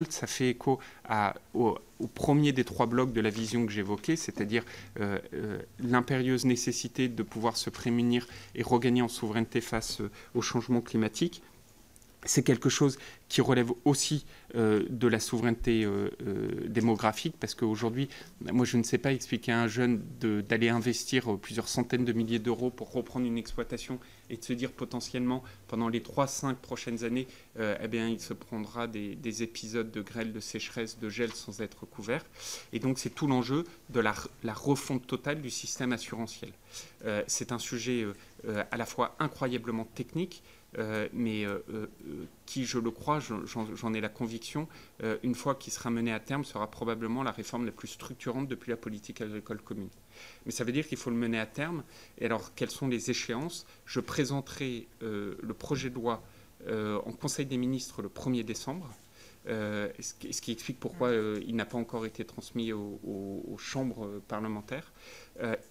Ça fait écho au premier des trois blocs de la vision que j'évoquais, c'est-à-dire l'impérieuse nécessité de pouvoir se prémunir et regagner en souveraineté face au changement climatique. C'est quelque chose qui relève aussi de la souveraineté démographique, parce qu'aujourd'hui, moi je ne sais pas expliquer à un jeune d'aller investir plusieurs centaines de milliers d'euros pour reprendre une exploitation et de se dire potentiellement pendant les 3-5 prochaines années, eh bien, il se prendra des épisodes de grêle, de sécheresse, de gel sans être couvert. Et donc c'est tout l'enjeu de la refonte totale du système assurantiel. C'est un sujet à la fois incroyablement technique, mais qui, je le crois, j'en ai la conviction, une fois qu'il sera mené à terme, sera probablement la réforme la plus structurante depuis la politique agricole commune. Mais ça veut dire qu'il faut le mener à terme. Et alors, quelles sont les échéances? Je présenterai le projet de loi en Conseil des ministres le 1er décembre. Ce qui explique pourquoi il n'a pas encore été transmis aux chambres parlementaires.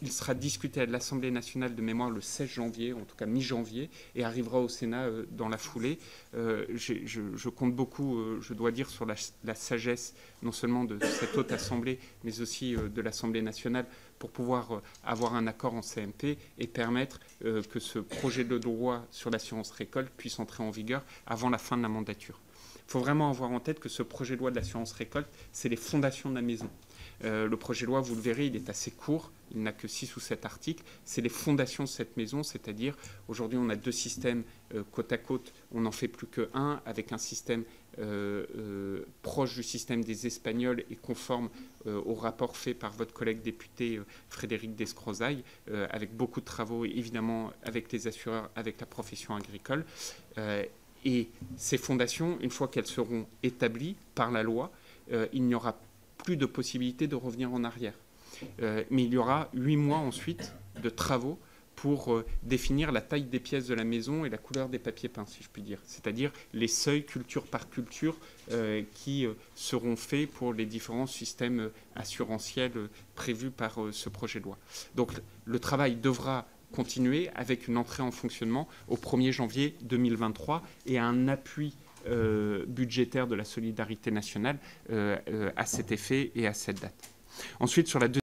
Il sera discuté à l'Assemblée nationale de mémoire le 16 janvier, en tout cas mi-janvier, et arrivera au Sénat dans la foulée. Je compte beaucoup, je dois dire, sur la sagesse non seulement de cette haute Assemblée, mais aussi de l'Assemblée nationale, pour pouvoir avoir un accord en CMP et permettre que ce projet de loi sur l'assurance récolte puisse entrer en vigueur avant la fin de la mandature. Il faut vraiment avoir en tête que ce projet de loi de l'assurance récolte, c'est les fondations de la maison. Le projet de loi, vous le verrez, il est assez court, il n'a que 6 ou 7 articles. C'est les fondations de cette maison, c'est-à-dire aujourd'hui on a 2 systèmes côte à côte, on n'en fait plus qu'un, avec un système proche du système des Espagnols et conforme au rapport fait par votre collègue député Frédéric Descrozaille, avec beaucoup de travaux évidemment avec les assureurs, avec la profession agricole. Et ces fondations, une fois qu'elles seront établies par la loi, il n'y aura plus de possibilité de revenir en arrière. Mais il y aura 8 mois ensuite de travaux pour définir la taille des pièces de la maison et la couleur des papiers peints, si je puis dire. C'est-à-dire les seuils culture par culture qui seront faits pour les différents systèmes assurantiels prévus par ce projet de loi. Donc le travail devra continuer avec une entrée en fonctionnement au 1er janvier 2023 et un appui budgétaire de la solidarité nationale à cet effet et à cette date. Ensuite, sur la